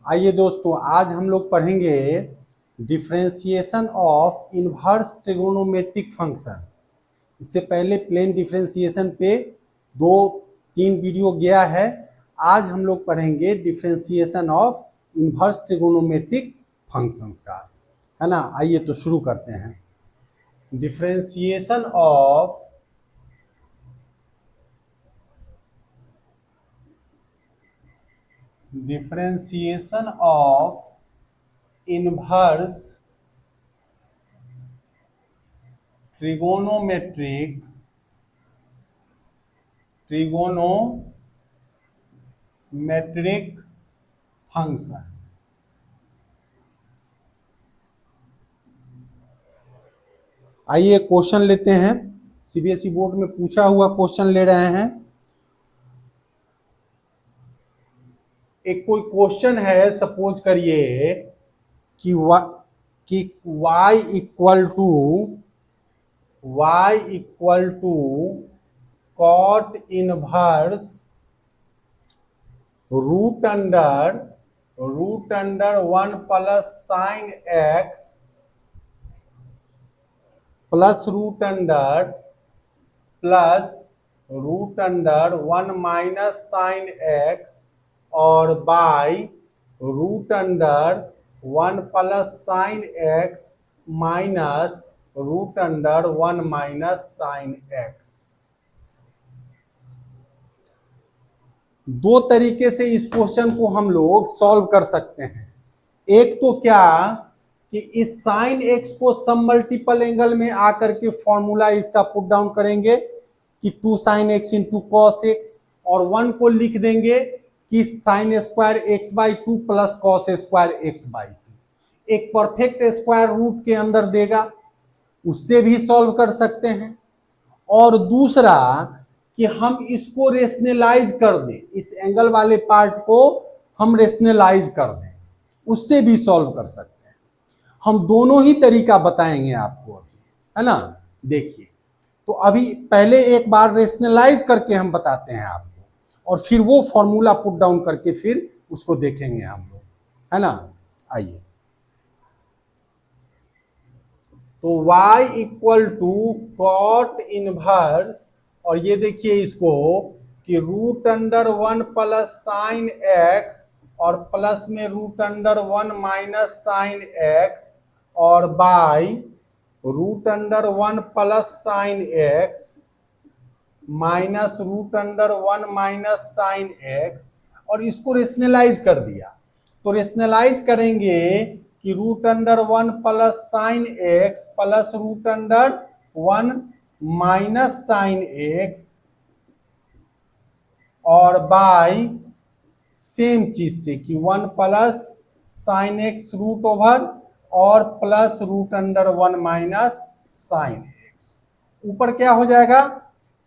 आइए दोस्तों, आज हम लोग पढ़ेंगे differentiation of inverse trigonometric function. इससे पहले प्लेन डिफरेंशिएशन पे 2-3 वीडियो गया है। आज हम लोग पढ़ेंगे differentiation of inverse trigonometric functions का, है ना। आइए तो शुरू करते हैं। Differentiation of inverse trigonometric function. आइए क्वेश्चन लेते हैं। सीबीएसई बोर्ड में पूछा हुआ क्वेश्चन ले रहे हैं। एक कोई क्वेश्चन है, सपोज करिए कि y equal to cot inverse root under 1 plus sine x plus root under 1 minus sine x और by root under 1 plus sine x minus root under 1 minus sine x. दो तरीके से इस क्वेश्चन को हम लोग सॉल्व कर सकते हैं। एक तो क्या कि इस साइन एक्स को सम मल्टीपल एंगल में आकर के फॉर्मूला इसका पुट डाउन करेंगे कि 2 sine x into cos x, और 1 को लिख देंगे कि sine square x by 2 plus cos square x by 2। एक परफेक्ट स्क्वायर रूट के अंदर देगा, उससे भी सॉल्व कर सकते हैं। और दूसरा कि हम इसको रेशनलाइज कर दें, इस एंगल वाले पार्ट को हम रेशनलाइज कर दें, उससे भी सॉल्व कर सकते हैं। हम दोनों ही तरीका बताएंगे आपको अभी, है ना। देखिए, तो अभी पहले एक बार रेशनलाइज करके हम बताते हैं आपको, और फिर वो फॉर्मूला पुट डाउन करके फिर उसको देखेंगे हम लोग, है ना। आइए, तो y equal to cot inverse, और ये देखिए इसको कि root under 1 plus sine x और प्लस में root under 1 minus sine x और by root under 1 plus sine x minus root under 1 minus sine x, और इसको रेशनलाइज कर दिया। तो रेशनलाइज करेंगे कि root under 1 plus sine x plus root under 1 minus sine x और बाई सेम चीज से कि 1 plus sine x root over और plus root under 1 minus sine x. ऊपर क्या हो जाएगा,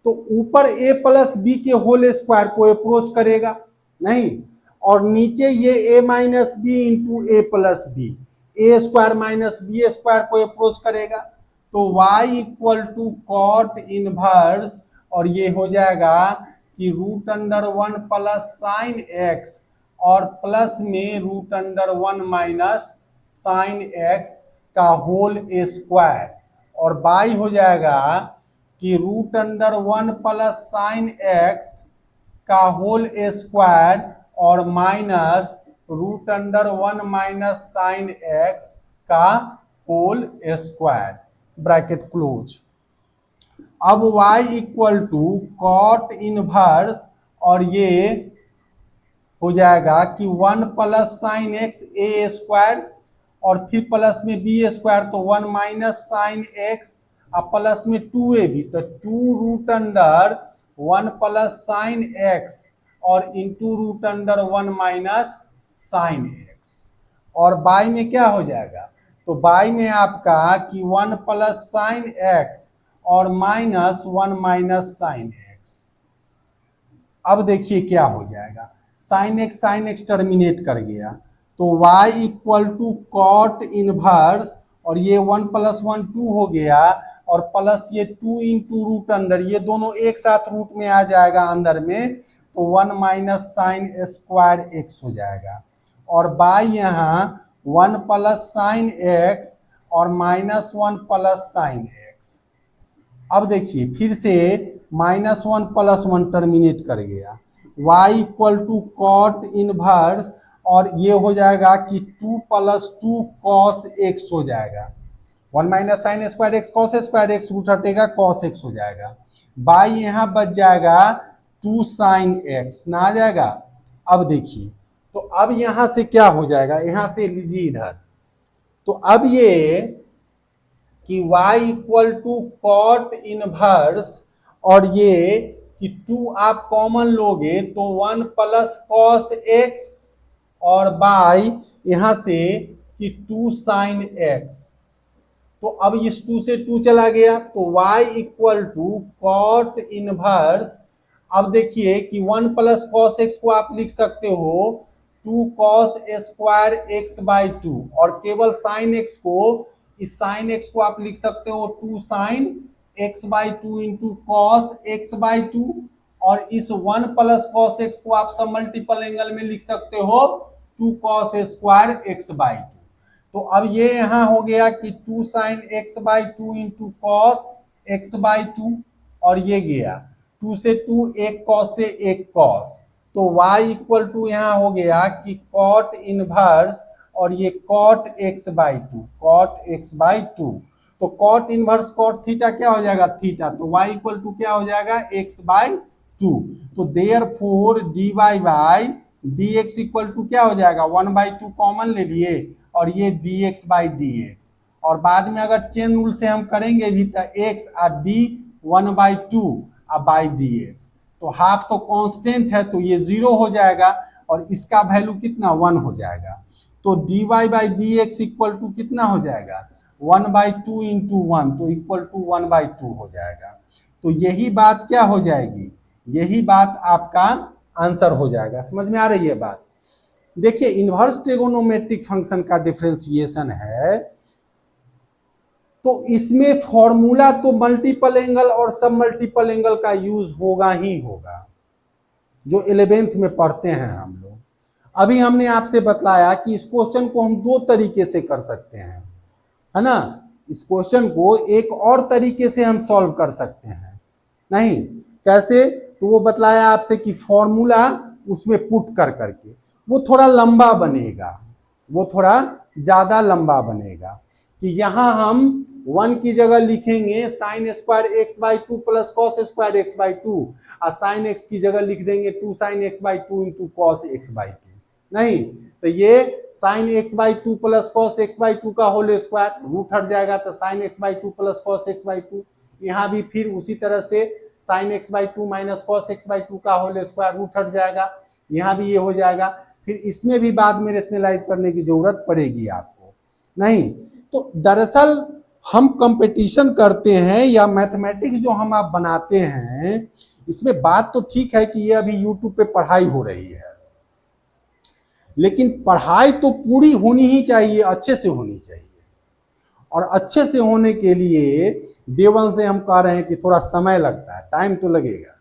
तो ऊपर a प्लस बी के होल स्क्वायर को अप्रोच करेगा नहीं, और नीचे ये a minus b into a plus b, a square minus b square को अप्रोच करेगा। तो y equal to cot inverse, और ये हो जाएगा कि root under 1 plus sine x और प्लस में root under 1 minus sine x का होल स्क्वायर, और बाई हो जाएगा कि root under 1 plus sine x का होल स्क्वायर और minus root under 1 minus sine x का होल स्क्वायर, ब्रैकेट क्लोज। अब y equal to cot inverse, और ये हो जाएगा कि 1 plus sine x a square और फिर प्लस में बी स्क्वायर, तो 1 माइनस साइन एक्स और प्लस में 2a भी, तो 2 root under 1 plus sine x और into root under 1 minus sine x. और बाई में क्या हो जाएगा, तो बाई में आपका कि 1 प्लस साइन एक्स और माइनस 1 माइनस साइन एक्स। अब देखिए क्या हो जाएगा, साइन एक्स टर्मिनेट कर गया, तो y equal to cot inverse, और ये 1 प्लस 1 2 हो गया, और प्लस ये 2 इंटू रूट अंडर, ये दोनों एक साथ रूट में आ जाएगा अंदर में, तो 1 माइनस साइन स्क्वायर एक्स हो जाएगा। और बाई यहाँ 1 प्लस साइन एक्स और -1 प्लस साइन एक्स। अब देखिए फिर से -1 प्लस 1 टर्मिनेट कर गया, y equal to cot inverse और ये हो जाएगा कि 2 प्लस 2 कॉस एक्स हो जाएगा। 1 minus sine square x cos square x root हटेगा कॉस एक्स हो जाएगा। बाई यहाँ बच जाएगा 2 साइन एक्स ना आ जाएगा। अब देखिए तो अब यहां से क्या हो जाएगा, यहां से लीजिए इधर, तो अब ये कि y equal to cot inverse और ये कि 2 आप कॉमन लोगे तो 1 प्लस कॉस एक्स और बाय यहां से कि 2 साइन एक्स। तो अब इस 2 से 2 चला गया तो y equal to cot inverse. अब देखिए कि 1 प्लस कॉस एक्स को आप लिख सकते हो 2 कॉस स्क्वायर एक्स बाई 2 और केवल साइन एक्स को, इस साइन एक्स को आप लिख सकते हो 2 sign x by 2 into cos x by 2 और इस 1 प्लस कॉस एक्स को आप सब मल्टीपल एंगल में लिख सकते हो 2 कॉस स्क्वायर एक्स बाई 2। तो अब ये यहां हो गया कि 2 sign x by 2 into cos x by 2 और ये गया 2 से 2 एक कॉस से एक कॉस, तो y इक्वल टू यहाँ हो गया कि कॉट इनवर्स और ये cot x by 2 cot x by 2। तो कॉट इनवर्स कॉट थीटा क्या हो जाएगा थीटा, तो y इक्वल टू क्या हो जाएगा x बाई 2। तो therefore dy by dx equal to क्या हो जाएगा 1 बाई 2 कॉमन ले लिए और ये dx बाई dx और बाद में अगर चेन रूल से हम करेंगे भी तो x और d 1 बाई 2 बाई dx, तो हाफ तो कांस्टेंट है तो ये 0 हो जाएगा और इसका वैल्यू कितना 1 हो जाएगा। तो dy by dx equal to कितना हो जाएगा 1 बाई 2 इंटू 1 तो इक्वल टू 1 बाई 2 हो जाएगा। तो यही बात क्या हो जाएगी, यही बात आपका आंसर हो जाएगा। समझ में आ रही है बात। देखिए इनवर्स ट्रिगोनोमेट्रिक फंक्शन का डिफरेंशिएशन है तो इसमें फॉर्मूला तो मल्टीपल एंगल और सब मल्टीपल एंगल का यूज होगा ही होगा, जो 11th में पढ़ते हैं हम लोग। अभी हमने आपसे बतलाया कि इस क्वेश्चन को हम 2 तरीके से कर सकते हैं, है ना। इस क्वेश्चन को एक और तरीके से हम सॉल्व कर सकते हैं, नहीं कैसे, तो वो बतलाया आपसे कि फॉर्मूला उसमें पुट कर करके वो थोड़ा लंबा बनेगा, वो थोड़ा ज्यादा लंबा बनेगा कि यहां हम 1 की जगह लिखेंगे sign square x by 2 plus cos square x by 2 और साइन एक्स की जगह लिख देंगे 2 sign x by 2 into cos x by 2। नहीं तो ये sign x by 2 plus cos x by 2 का होल स्क्वायर रूट हट जाएगा तो sign x by 2 plus cos x by 2। यहाँ भी फिर उसी तरह से sign x by 2 minus cos x by 2 का होल स्क्वायर रूट हट जाएगा, यहाँ भी ये हो जाएगा। फिर इसमें भी बाद में रेशनलाइज करने की जरूरत पड़ेगी आपको, नहीं। तो दरअसल हम कंपटीशन करते हैं या मैथमेटिक्स जो हम आप बनाते हैं, इसमें बात तो ठीक है कि ये अभी यूट्यूब पे पढ़ाई हो रही है, लेकिन पढ़ाई तो पूरी होनी ही चाहिए, अच्छे से होनी चाहिए। और अच्छे से होने के लिए डे 1 से हम कह रहे हैं कि थोड़ा समय लगता है, टाइम तो लगेगा,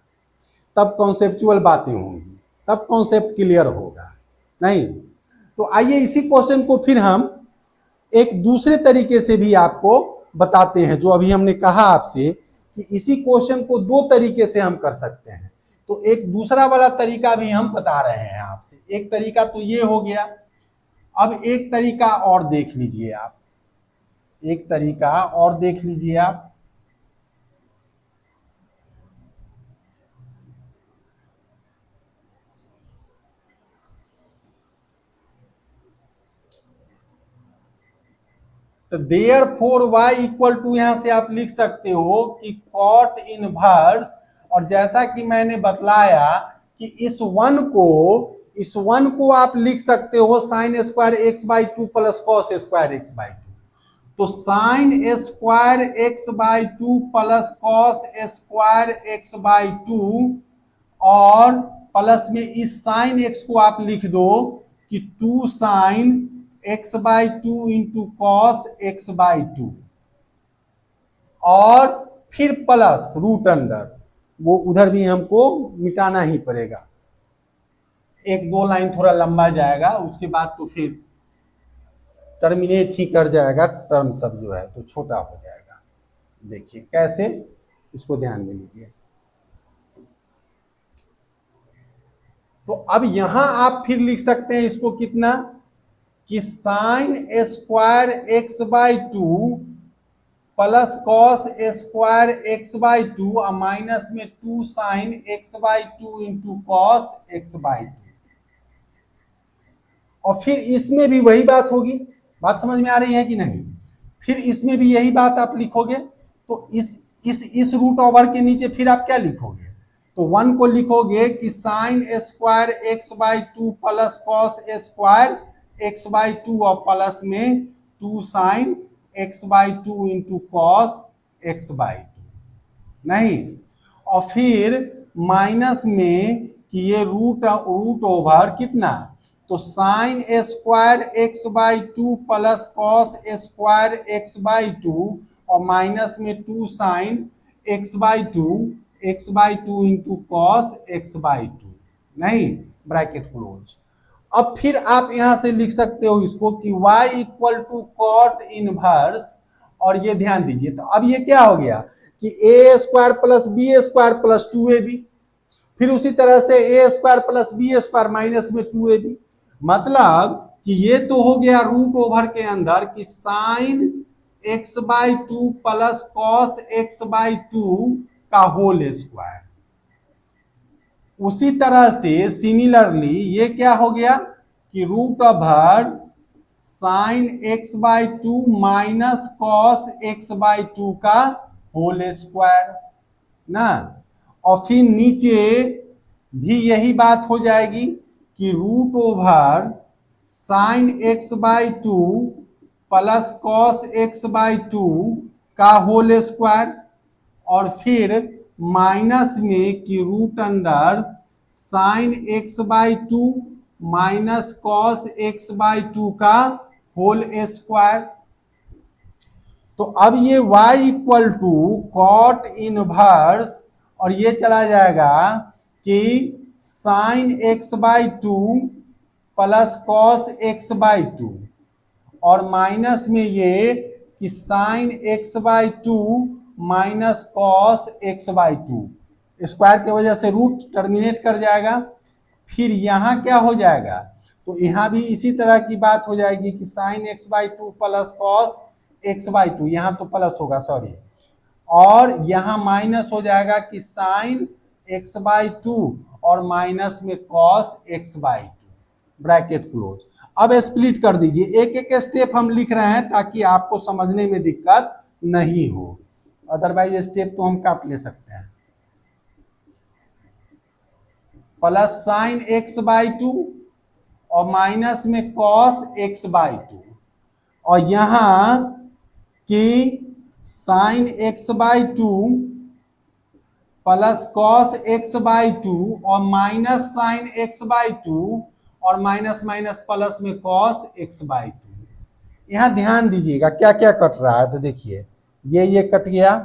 तब कॉन्सेप्चुअल बातें होंगी, तब कॉन्सेप्ट क्लियर होगा, नहीं। तो आइए इसी क्वेश्चन को फिर हम एक दूसरे तरीके से भी आपको बताते हैं, जो अभी हमने कहा आपसे कि इसी क्वेश्चन को 2 तरीके से हम कर सकते हैं। तो एक दूसरा वाला तरीका भी हम बता रहे हैं आपसे। एक तरीका तो ये हो गया, अब एक तरीका और देख लीजिए आप, एक तरीका और देख लीजिए आप। तो देयरफॉर y इक्वल टू यहां से आप लिख सकते हो कि कॉट इनवर्स, और जैसा कि मैंने बतलाया कि इस 1 को आप लिख सकते हो sign square x by 2 plus cos square x by 2। तो sine square x by 2 plus cos square x by 2 और प्लस में इस साइन एक्स को आप लिख दो कि 2 sign x by 2 into cos x by 2 और फिर प्लस रूट अंडर, वो उधर भी हमको मिटाना ही पड़ेगा, एक दो लाइन थोड़ा लंबा जाएगा, उसके बाद तो फिर टर्मिनेट ही कर जाएगा, टर्म सब जो है तो छोटा हो जाएगा। देखिए कैसे, इसको ध्यान में लीजिए। तो अब यहां आप फिर लिख सकते हैं इसको कितना, कि sine square x by two plus cos square x by two और माइनस में two sine x by two into cos x by two. और फिर इसमें भी वही बात होगी, बात समझ में आ रही है कि नहीं? फिर इसमें भी यही बात आप लिखोगे, तो इस रूट ओवर के नीचे फिर आप क्या लिखोगे, तो वन को लिखोगे कि sine square x by two plus cos square x by two और प्लस में two sine x by two into cos x by two, नहीं। और फिर माइनस में कि ये रूट ओवर कितना, तो sine square x by two plus cos square x by two और माइनस में two sine x by two into cos x by two, नहीं, ब्रैकेट क्लोज। अब फिर आप यहां से लिख सकते हो इसको कि y equal to cot inverse, और ये ध्यान दीजिए, तो अब ये क्या हो गया कि a square plus b square plus two a b, फिर उसी तरह से a square plus b square minus में टू ए बी, मतलब कि ये तो हो गया रूट ओवर के अंदर कि sine x by two plus cos x by two का होल स्क्वायर। उसी तरह से सिमिलरली ये क्या हो गया कि root over sine x by two minus cos x by two का होल स्क्वायर ना। और फिर नीचे भी यही बात हो जाएगी कि root over sine x by two plus cos x by two का होल स्क्वायर, और फिर माइनस में कि root under sine x by two minus cos x by two का होल स्क्वायर। तो अब ये y equal to cot inverse, और ये चला जाएगा कि sine x by two plus cos x by two, और माइनस में ये कि sine x by two minus cos x by to, square की वजह से रूट टर्मिनेट कर जाएगा। फिर यहां क्या हो जाएगा, तो यहां भी इसी तरह की बात हो जाएगी कि sine x by two plus cos x by two, यहां तो प्लस होगा सॉरी, और यहां माइनस हो जाएगा कि साइन एक्स बाई टू और माइनस में cos x by to, bracket close. अब स्प्लिट कर दीजिए, एक एक स्टेप हम लिख रहे हैं ताकि आपको समझने में दिक्कत नहीं हो, अदरवाइज स्टेप तो हम काट ले सकते हैं। Plus sine x by two और माइनस में कॉस एक्स बाई टू, और यहां कि sine x by two plus cos x by two और minus sine x by two और माइनस माइनस प्लस में कॉस एक्स बाई टू। यहां ध्यान दीजिएगा क्या क्या कट रहा है, तो देखिए ये कट गया,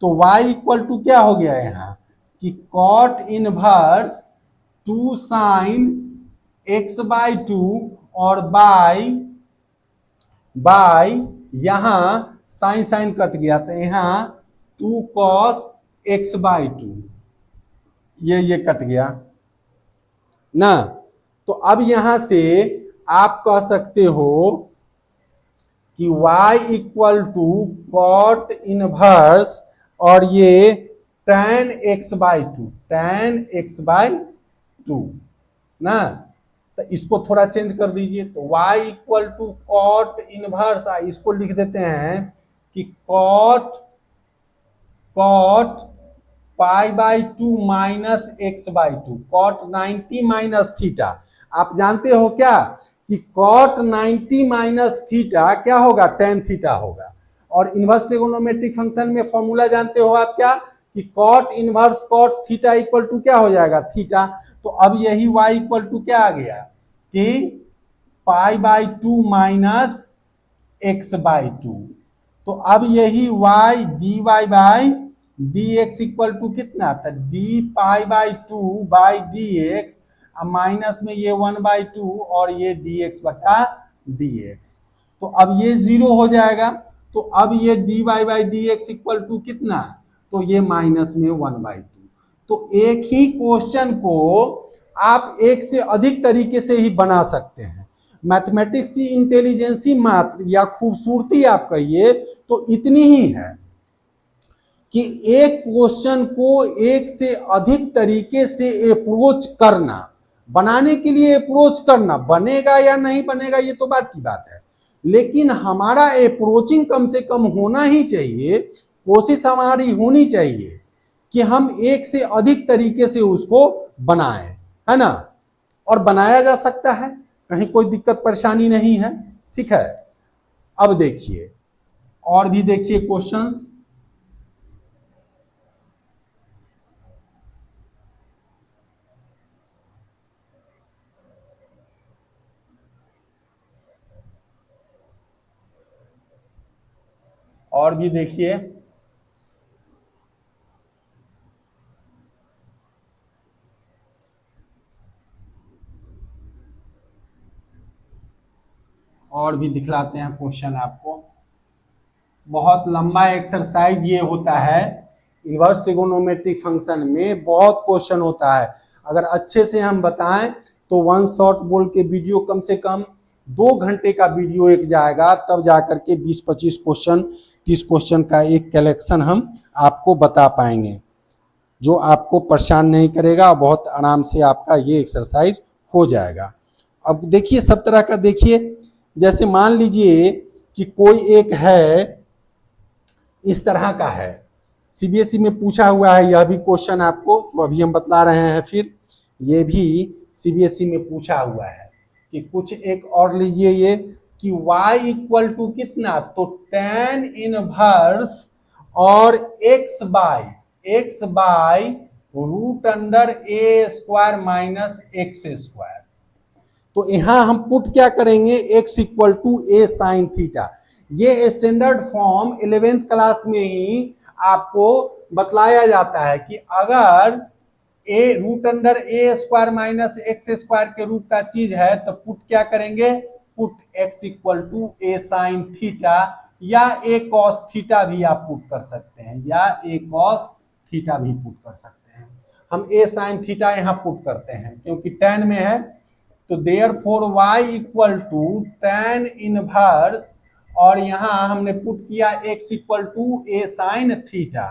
तो y इक्वल टू क्या हो गया यहाँ कि cot inverse two sine x by two और बाई यहां साइन साइन कट गया, तो यहां two cos x by two, ये कट गया ना। तो अब यहां से आप कह सकते हो कि y equal to cot inverse और ये tan x बाई टू ना, तो इसको थोड़ा चेंज कर दीजिए, तो y equal to cot inverse, इसको लिख देते हैं कि cot pi by two minus x by two, cot 90 minus theta. आप जानते हो क्या कि कॉट 90 माइनस थीटा क्या होगा, टेन थीटा होगा। और इनवर्स ट्रिगोनोमेट्रिक फंक्शन में फॉर्मूला जानते हो आप क्या, कि cot inverse cot theta equal to क्या हो जाएगा, थीटा। तो अब यही y इक्वल टू क्या आ गया कि pi by two minus x by two. तो अब यही y dy by d x equal to कितना था, d pi by two by d x अब माइनस में ये 1/2 और ये dx बटा dx, तो अब ये 0 हो जाएगा। तो अब ये dy/dx इक्वल टू कितना, तो ये माइनस में 1/2। तो एक ही क्वेश्चन को आप एक से अधिक तरीके से ही बना सकते हैं। मैथमेटिक्स की इंटेलिजेंसी मात्र या खूबसूरती आप कहिए तो इतनी ही है कि एक क्वेश्चन को एक से अधिक तरीके से अप्रोच करना, बनाने के लिए अप्रोच करना, बनेगा या नहीं बनेगा ये तो बात की बात है, लेकिन हमारा अप्रोचिंग कम से कम होना ही चाहिए, कोशिश हमारी होनी चाहिए कि हम एक से अधिक तरीके से उसको बनाएं, है ना। और बनाया जा सकता है, कहीं कोई दिक्कत परेशानी नहीं है, ठीक है। अब देखिए और भी देखिए क्वेश्चंस। और भी देखिए, और भी दिखलाते हैं क्वेश्चन आपको। बहुत लंबा एक्सरसाइज ये होता है, इनवर्स ट्रिगोनोमेट्रिक फंक्शन में बहुत क्वेश्चन होता है। अगर अच्छे से हम बताएं तो वन शॉट बोल के वीडियो कम से कम 2 घंटे का वीडियो एक जाएगा, तब जाकर के 20-25 क्वेश्चन 30 क्वेश्चन का एक कलेक्शन हम आपको बता पाएंगे, जो आपको परेशान नहीं करेगा, बहुत आराम से आपका ये एक्सरसाइज हो जाएगा। अब देखिए सब तरह का देखिए, जैसे मान लीजिए कि कोई एक है इस तरह का है, सीबीएसई में पूछा हुआ है, यह भी क्वेश्चन आपको जो अभी हम बतला रहे हैं, फिर ये भी सीबीएसई में पूछा हुआ है कि कुछ एक और लीजिए ये कि y इक्वल टू कितना, तो tan इनवर्स और x by root under a square minus x square. तो यहां हम पुट क्या करेंगे, x equal to a sine theta. ये स्टैंडर्ड फॉर्म 11th क्लास में ही आपको बतलाया जाता है कि अगर a root under a square minus x square के रूप का चीज है तो पुट क्या करेंगे, put x equal to a sine theta या a कॉस थीटा भी आप पुट कर सकते हैं, या a कॉस थीटा भी पुट कर सकते हैं। हम a साइन थीटा यहां पुट करते हैं क्योंकि tan में है, तो therefore y equal to tan inverse और यहां हमने पुट किया x equal to a sine theta,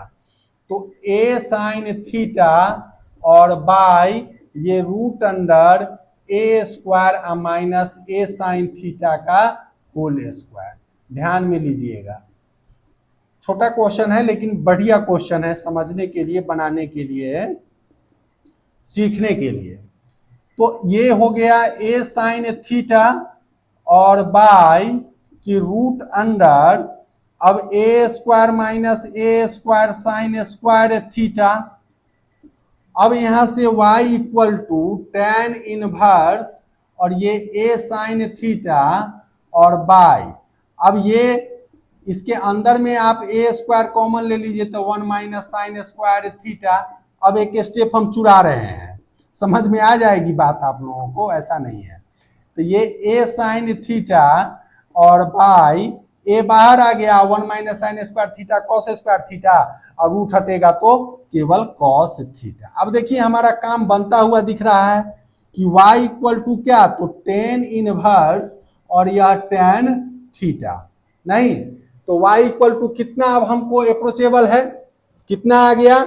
तो a साइन थीटा और बाय ये root under a square minus a sine theta का होल स्क्वायर। ध्यान में लीजिएगा, छोटा क्वेश्चन है लेकिन बढ़िया क्वेश्चन है, समझने के लिए, बनाने के लिए, सीखने के लिए। तो ये हो गया a साइन थीटा और बाय की रूट अंडर, अब a square minus a square sine square theta. अब यहां से y equal to tan inverse और ये a साइन थीटा और बाय, अब ये इसके अंदर में आप a स्क्वायर कॉमन ले लीजिए तो 1 माइनस साइन स्क्वायर थीटा। अब एक स्टेप हम चुरा रहे हैं, समझ में आ जाएगी बात आप लोगों को, ऐसा नहीं है। तो ये a साइन थीटा और बाय a बाहर आ गया, 1 minus sine square theta cos square theta, और रूट हटेगा तो केवल कॉस थीटा। अब देखिए हमारा काम बनता हुआ दिख रहा है कि y इक्वल टू क्या, तो tan इनवर्स और यह tan थीटा, नहीं तो y इक्वल टू कितना, अब हमको अप्रोचेबल है, कितना आ गया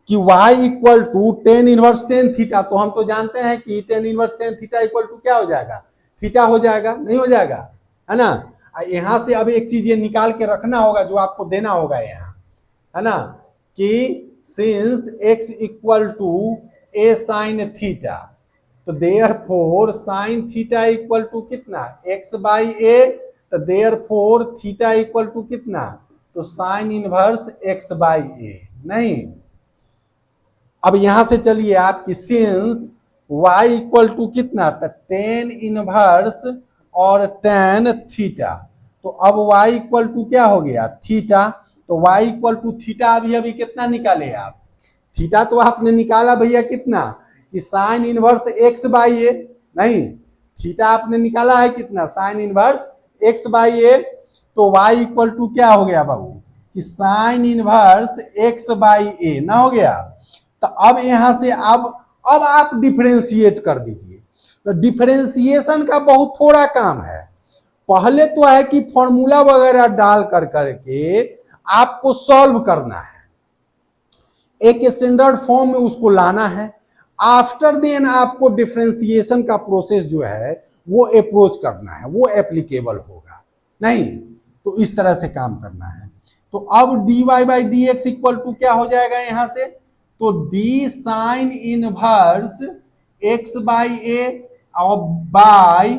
कि y equal to tan inverse tan theta. तो हम तो जानते हैं कि tan inverse tan theta equal to क्या हो जाएगा, थीटा हो जाएगा, नहीं हो जाएगा, है ना। यहां से अब एक चीज ये निकाल के रखना होगा जो आपको देना होगा यहाँ, है ना, कि since x equal to a sine theta, तो therefore sine theta equal to कितना, x बाई a, तो देयरफॉर थीटा इक्वल टू कितना, तो sine inverse x by a। नहीं, अब यहां से चलिए आप कि सिंस y इक्वल टू कितना, तो tan इनवर्स और tan थीटा, तो अब y इक्वल टू क्या हो गया, थीटा। तो y इक्वल टू थीटा अभी अभी कितना निकाले आप, थीटा तो आपने निकाला भैया कितना, कि साइन इनवर्स एक्स बाई ए, नहीं, थीटा आपने निकाला है कितना, साइन इनवर्स एक्स बाई ए, तो y इक्वल टू क्या हो गया बाबू कि साइन इनवर्स एक्स बाई ए ना हो गया। तो अब यहां से अब आप डिफरेंशिएट कर दीजिए। तो डिफरेंशिएशन का बहुत थोड़ा काम है, पहले तो है कि फॉर्मूला वगैरह डाल कर करके आपको सॉल्व करना है, एक स्टैंडर्ड फॉर्म में उसको लाना है। आफ्टर देन आपको डिफरेंशिएशन का प्रोसेस जो है वो अप्रोच करना है, वो एप्लीकेबल होगा, नहीं तो इस तरह से काम करना है। तो अब dy by d x equal to क्या हो जाएगा यहां से, तो d sine inverse x by a और by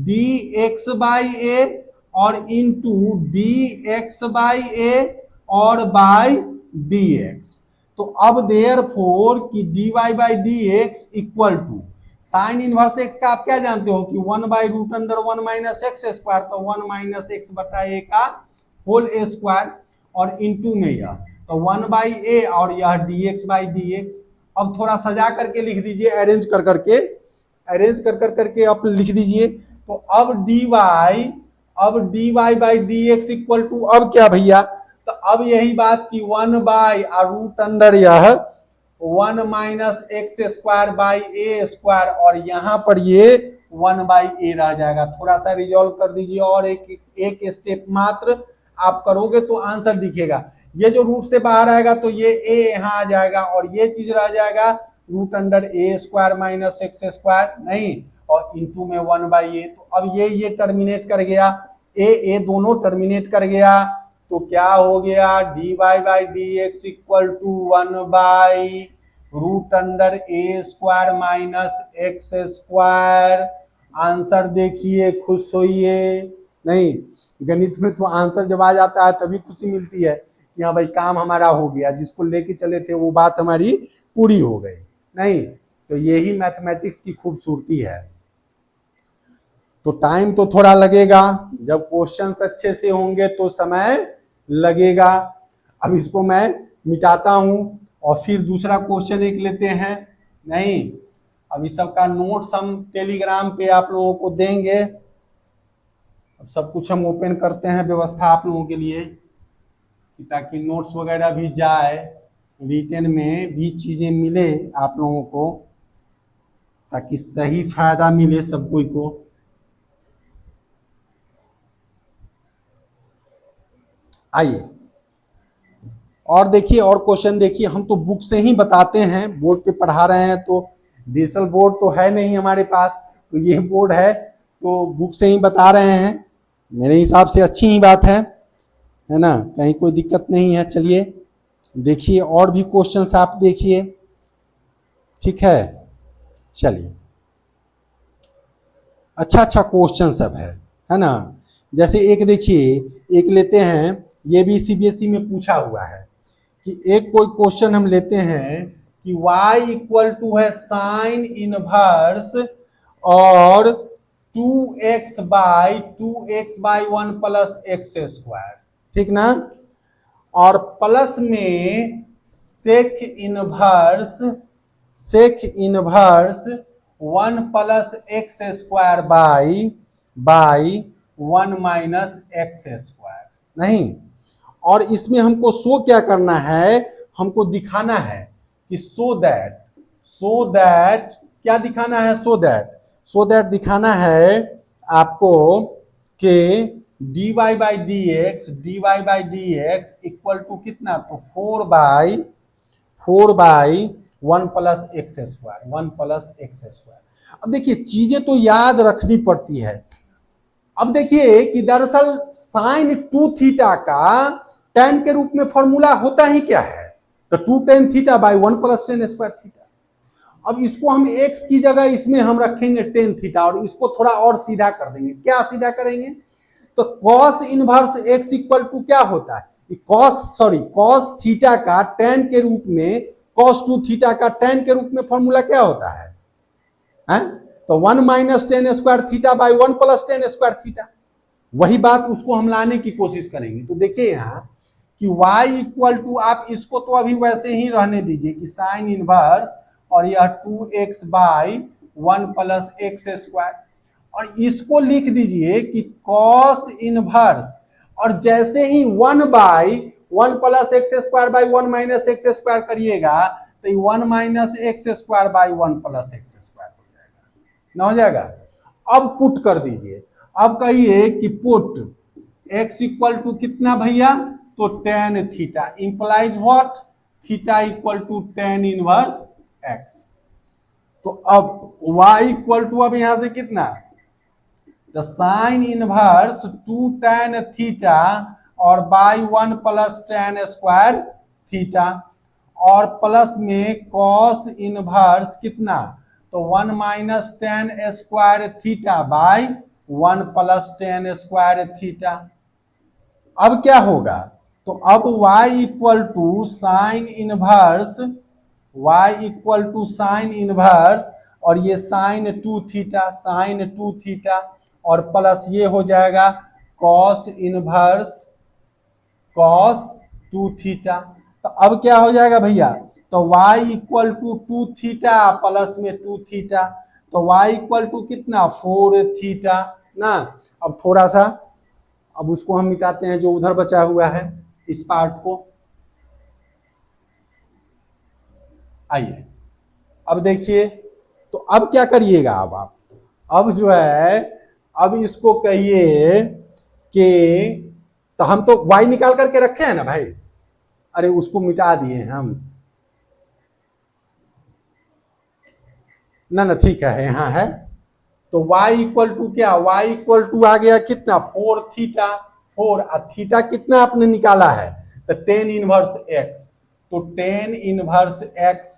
d x by a और into d x by a और बाई डी एक्स। तो अब देयरफॉर कि dy by d x equal to sine inverse x का आप क्या जानते हो कि 1 by root under 1 minus x square, तो 1 माइनस एक्स बटा ए का होल ए स्क्वायर और इंटू में यह तो 1 बाई ए और यह D x by d x. अब थोड़ा सजा करके लिख दीजिए, अरेंज कर करके आप लिख दीजिए। तो अब dy by d x equal to अब क्या भैया, तो अब यही बात कि 1 बाई रूट अंडर यह 1 minus x square by A square और यहां पर ये 1 बाई ए रह जाएगा। थोड़ा सा रिजॉल्व कर दीजिए और एक स्टेप मात्र आप करोगे तो आंसर दिखेगा। ये जो रूट से बाहर आएगा तो ये ए यहां आ जाएगा और ये चीज रह जाएगा root under a square minus x square, नहीं और इंटू में 1 बाई ए। तो अब ये टर्मिनेट कर गया, ए दोनों टर्मिनेट कर गया, तो क्या हो गया dy by d x equal to 1 by root under a square minus x square. Answer देखिए, खुश होइए, नहीं गणित में तो आंसर जब आ जाता है तभी खुशी मिलती है कि हाँ भाई काम हमारा हो गया, जिसको लेके चले थे वो बात हमारी पूरी हो गई, नहीं तो यही मैथमेटिक्स की खूबसूरती है। तो टाइम तो थोड़ा लगेगा, जब क्वेश्चंस अच्छे से होंगे तो समय लगेगा। अब इसको मैं मिटाता हूं और फिर दूसरा क्वेश्चन एक लेते हैं, नहीं अब इस सब का नोट्स हम टेलीग्राम पे आप लोगों को देंगे। अब सब कुछ हम ओपन करते हैं व्यवस्था आप लोगों के लिए ताकि नोट्स वगैरह भी जाए, रिटन में भी चीजें मिले आप लोगों को, ताकि सही फायदा मिले सब कोई को। आइए और देखिए और क्वेश्चन देखिए, हम तो बुक से ही बताते हैं, बोर्ड पे पढ़ा रहे हैं तो डिजिटल बोर्ड तो है नहीं हमारे पास, तो ये बोर्ड है तो बुक से ही बता रहे हैं। मेरे हिसाब से अच्छी ही बात है ना, कहीं कोई दिक्कत नहीं है। चलिए देखिए और भी क्वेश्चंस आप देखिए, ठीक है। चलिए अच्छा क्वेश्चन सब है ना। जैसे एक देखिए, एक लेते हैं, ये भी सीबीएसई में पूछा हुआ है कि एक कोई क्वेश्चन हम लेते हैं कि y इक्वल टू है साइन इनवर्स और 2x by 1 plus x square, ठीक ना, और प्लस में sec inverse 1 plus x square by 1 minus x square, नहीं। और इसमें हमको शो क्या करना है, हमको दिखाना है कि सो दैट क्या दिखाना है, सो दैट दिखाना है आपको कि dy by d x equal to कितना, तो 4 बाई 1 प्लस एक्स स्क्वायर। अब देखिए चीजें तो याद रखनी पड़ती है। अब देखिए कि दरअसल साइन 2 थीटा का tan के रूप में फॉर्मूला होता ही क्या है, तो 2 tan theta by 1 plus tan square theta. अब इसको हम x की जगह इसमें हम रखेंगे tan थीटा और इसको थोड़ा और सीधा कर देंगे। क्या सीधा करेंगे, तो cos inverse x equal to क्या होता है, cos थीटा का tan के रूप में, cos 2 थीटा का tan के रूप में फॉर्मूला क्या होता है? तो 1 minus tan square theta by 1 plus tan square theta. वही बात उसको हम लाने की कोशिश करेंगे। तो देखिए यहाँ कि y इक्वल टू, आप इसको तो अभी वैसे ही रहने दीजिए कि साइन इनवर्स और यह 2x by 1 plus x square. और इसको लिख दीजिए कि कॉस इनवर्स, और जैसे ही 1 by 1 plus x square by 1 minus x square करिएगा तो 1 minus x square by 1 plus x square हो जाएगा, ना हो जाएगा। अब पुट कर दीजिए, अब कहिए कि पुट x इक्वल टू कितना भैया, तो tan theta implies what, theta equal to tan inverse x। तो अब y इक्वल टू अब यहां से कितना, the sine inverse 2 tan theta और by 1 plus tan square theta, और प्लस में कॉस इनवर्स कितना, तो 1 minus tan square theta by 1 plus tan square theta. अब क्या होगा, तो अब y equal to sine inverse, y equal to sine inverse, और ये साइन 2 थीटा, साइन 2 थीटा, और प्लस ये हो जाएगा कॉस इनवर्स कॉस 2 थीटा। तो अब क्या हो जाएगा भैया, तो y equal to 2 theta plus में 2 थीटा, तो y इक्वल टू कितना 4 थीटा ना। अब थोड़ा सा अब उसको हम मिटाते हैं जो उधर बचा हुआ है इस पार्ट को। आइए अब देखिए, तो अब क्या करिएगा, अब आप अब जो है अब इसको कहिए कि, तो हम तो y निकाल करके रखे हैं ना भाई, अरे उसको मिटा दिए हम, ना ना ठीक है यहाँ है। तो y इक्वल टू क्या, y इक्वल टू आ गया कितना 4 थीटा, 4 और थीटा कितना आपने निकाला है, तो tan इनवर्स x, तो tan इनवर्स x।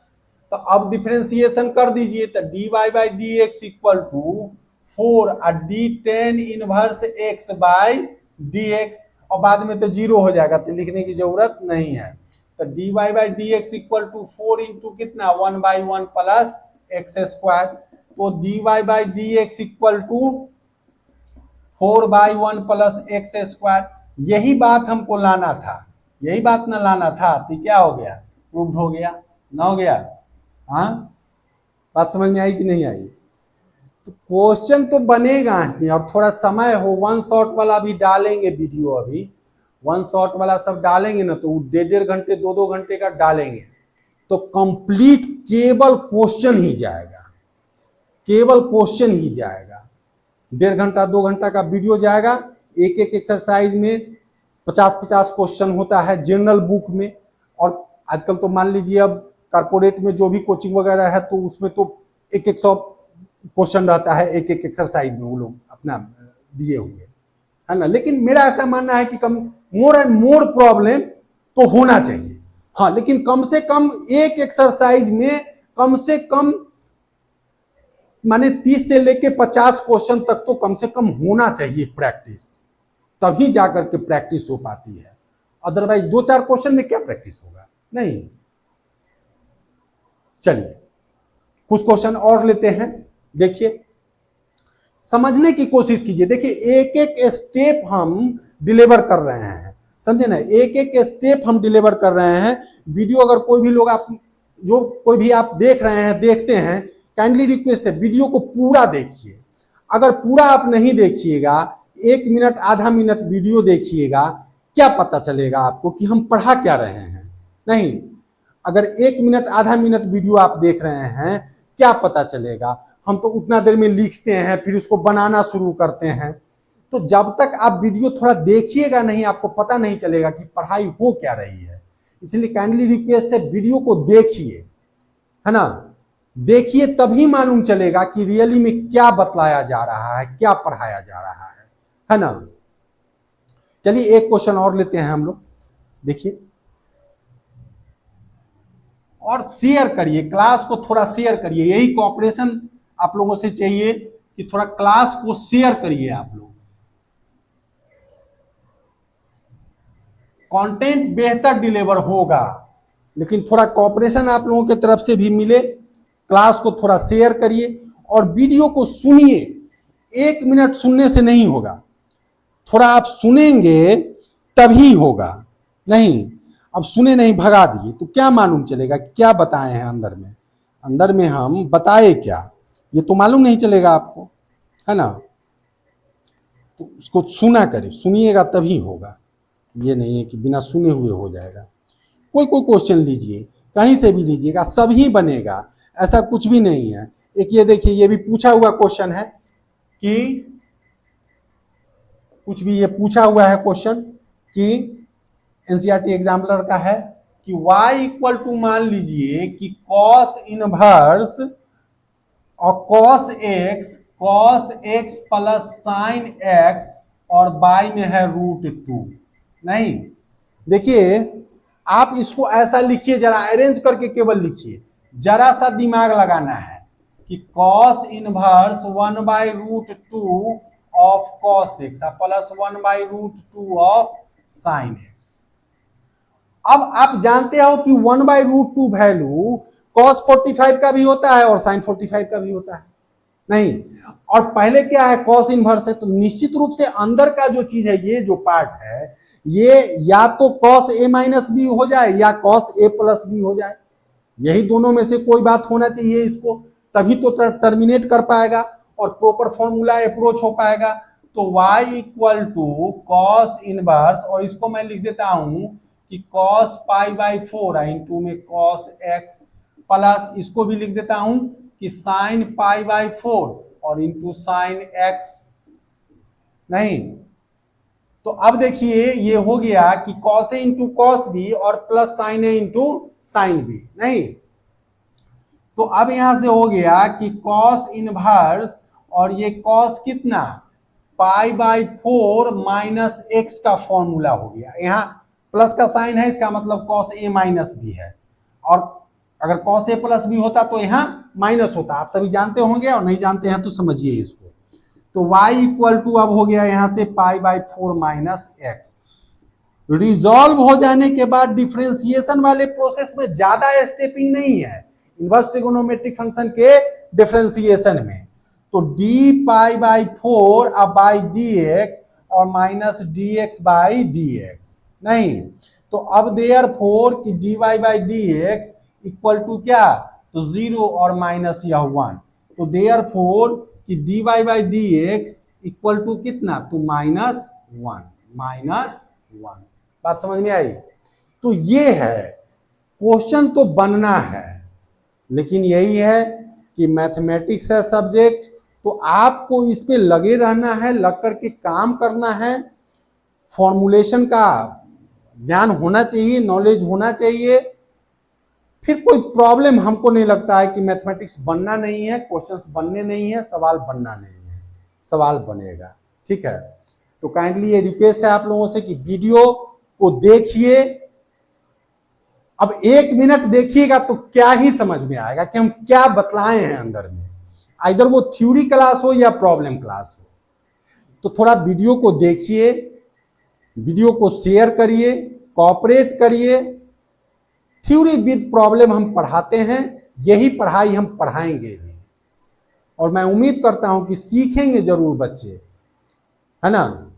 तो अब डिफरेंशिएशन कर दीजिए, तो dy by d x equal to 4 और d tan inverse x by d x, और बाद में तो जीरो हो जाएगा तो लिखने की जरूरत नहीं है। तो dy by d x equal to 4 into कितना 1 बाई 1 प्लस एक्स स्क्वायर, तो dy by d x equal to 4 by 1 plus x square. यही बात हमको लाना था, यही बात ना लाना था, तो क्या हो गया, प्रूव्ड हो गया, ना हो गया। हाँ बात समझ में आई कि नहीं आई। तो क्वेश्चन तो बनेगा ही, और थोड़ा समय हो, वन शॉट वाला भी डालेंगे वीडियो, अभी वन शॉट वाला सब डालेंगे ना, तो 1.5 घंटे 2 घंटे का डालेंगे, तो कंप्लीट केवल क्वेश्चन ही जाएगा, केवल क्वेश्चन ही जाएगा। 1.5 घंटा 2 घंटा का वीडियो जाएगा, एक एक एक्सरसाइज में 50-50 क्वेश्चन होता है जनरल बुक में। और आजकल तो मान लीजिए अब कारपोरेट में जो भी कोचिंग वगैरह है तो उसमें तो 100 क्वेश्चन रहता है एक एक एक्सरसाइज में, वो लोग अपना दिए हुए है ना। लेकिन मेरा ऐसा मानना है कि कम मोर एंड मोर प्रॉब्लम तो होना चाहिए, हाँ, लेकिन कम से कम एक एक्सरसाइज में कम से कम माने 30 से लेके 50 क्वेश्चन तक तो कम से कम होना चाहिए प्रैक्टिस, तभी जाकर के प्रैक्टिस हो पाती है। अदरवाइज 2-4 क्वेश्चन में क्या प्रैक्टिस होगा, नहीं। चलिए कुछ क्वेश्चन और लेते हैं, देखिए समझने की कोशिश कीजिए। देखिए एक एक स्टेप हम डिलीवर कर रहे हैं, समझे ना, एक एक स्टेप हम डिलीवर कर रहे हैं। वीडियो अगर कोई भी लोग आप जो कोई भी आप देख रहे हैं देखते हैं, काइंडली रिक्वेस्ट है वीडियो को पूरा देखिए। अगर पूरा आप नहीं देखिएगा, 1 मिनट आधा मिनट वीडियो देखिएगा, क्या पता चलेगा आपको कि हम पढ़ा क्या रहे हैं, नहीं। अगर 1 मिनट आधा मिनट वीडियो आप देख रहे हैं, क्या पता चलेगा। हम तो उतना देर में लिखते हैं फिर उसको बनाना शुरू करते हैं, तो जब तक आप वीडियो थोड़ा देखिएगा नहीं, आपको पता नहीं चलेगा कि पढ़ाई हो क्या रही है। इसलिए काइंडली रिक्वेस्ट है वीडियो को देखिए, है ना, देखिए तभी मालूम चलेगा कि रियली में क्या बतलाया जा रहा है, क्या पढ़ाया जा रहा है ना। चलिए एक क्वेश्चन और लेते हैं हम लोग, देखिए, और शेयर करिए, क्लास को थोड़ा शेयर करिए, यही कोऑपरेशन आप लोगों से चाहिए कि थोड़ा क्लास को शेयर करिए आप लोग। कंटेंट बेहतर डिलीवर होगा, लेकिन थोड़ा कोऑपरेशन आप लोगों की तरफ से भी मिले। क्लास को थोड़ा शेयर करिए और वीडियो को सुनिए। 1 मिनट सुनने से नहीं होगा, थोड़ा आप सुनेंगे तभी होगा, नहीं अब सुने नहीं भगा दिए तो क्या मालूम चलेगा क्या बताए हैं अंदर में, अंदर में हम बताए क्या ये तो मालूम नहीं चलेगा आपको, है ना। तो उसको सुना करें, सुनिएगा तभी होगा, ये नहीं है कि बिना सुने हुए हो जाएगा। कोई कोई क्वेश्चन लीजिए, कहीं से भी लीजिएगा, सब ही बनेगा, ऐसा कुछ भी नहीं है। एक ये देखिए, ये भी पूछा हुआ क्वेश्चन है कि कुछ भी ये पूछा हुआ है क्वेश्चन कि एनसीईआरटी एग्जाम्पलर का है कि y इक्वल टू मान लीजिए कि कॉस इनवर्स और cos x plus sine x और बाई में है √2। नहीं, देखिए आप इसको ऐसा लिखिए, जरा अरेंज करके केवल लिखिए, जरा सा दिमाग लगाना है कि cos inverse 1/√2 of cos x plus 1/√2 of sine x. अब आप जानते हो कि 1/√2 वैल्यू cos 45 का भी होता है और sin 45 का भी होता है, नहीं। और पहले क्या है, cos इनवर्स है, तो निश्चित रूप से अंदर का जो चीज है, ये जो पार्ट है, ये या तो cos a माइनस बी हो जाए या cos a प्लस बी हो जाए, यही दोनों में से कोई बात होना चाहिए इसको, तभी तो टर्मिनेट कर पाएगा और प्रॉपर फॉर्मूला अप्रोच हो पाएगा। तो y equal to cos inverse, और इसको मैं लिख देता हूं कि cos π/4 इंटू में cos x प्लस इसको भी लिख देता हूं कि sin π/4 और इंटू sin x। नहीं, तो अब देखिए ये हो गया कि cos a into cos b और plus sin a into sine b. नहीं, तो अब यहां से हो गया कि cos इनवर्स और ये cos कितना π/4 माइनस एक्स का फॉर्मूला हो गया, यहां प्लस का साइन है, इसका मतलब cos a माइनस बी है, और अगर cos a प्लस बी होता तो यहां माइनस होता। आप सभी जानते होंगे, और नहीं जानते हैं तो समझिए इसको। तो y इक्वल टू अब हो गया यहां से π/4 माइनस एक्स। रिजॉल्व हो जाने के बाद डिफरेंशिएशन वाले प्रोसेस में ज्यादा स्टेपिंग नहीं है इनवर्स ट्रिगोनोमेट्रिक फंक्शन के डिफरेंशिएशन में। तो d π/4 अब बाई dx और माइनस dx बाई dx। नहीं, तो अब देयरफॉर कि dy/dx इक्वल टू क्या, तो 0 और माइनस यह 1। तो देयरफॉर कि dy/dx इक्वल टू कितना, तो -1। बात समझ में आई। तो ये है क्वेश्चन, तो बनना है, लेकिन यही है कि मैथमेटिक्स है सब्जेक्ट, तो आपको इस पे लगे रहना है, लग करके काम करना है, फॉर्मूलेशन का ज्ञान होना चाहिए, नॉलेज होना चाहिए, फिर कोई प्रॉब्लम हमको नहीं लगता है कि मैथमेटिक्स बनना नहीं है, क्वेश्चंस बनने नहीं है, सवाल बनना नहीं है, सवाल बनेगा। ठीक है, तो काइंडली ये रिक्वेस्ट है आप लोगों से कि वीडियो को देखिए। अब 1 मिनट देखिएगा तो क्या ही समझ में आएगा कि हम क्या बतलाए हैं अंदर में, आइदर वो थ्योरी क्लास हो या प्रॉब्लम क्लास हो। तो थोड़ा वीडियो को देखिए, वीडियो को शेयर करिए, कोऑपरेट करिए। थ्योरी विद प्रॉब्लम हम पढ़ाते हैं, यही पढ़ाई हम पढ़ाएंगे भी, और मैं उम्मीद करता हूं कि सीखेंगे जरूर बच्चे, है ना।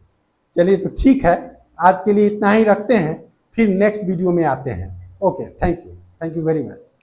चलिए, तो ठीक है, आज के लिए इतना ही रखते हैं, फिर नेक्स्ट वीडियो में आते हैं। Okay, thank you very much.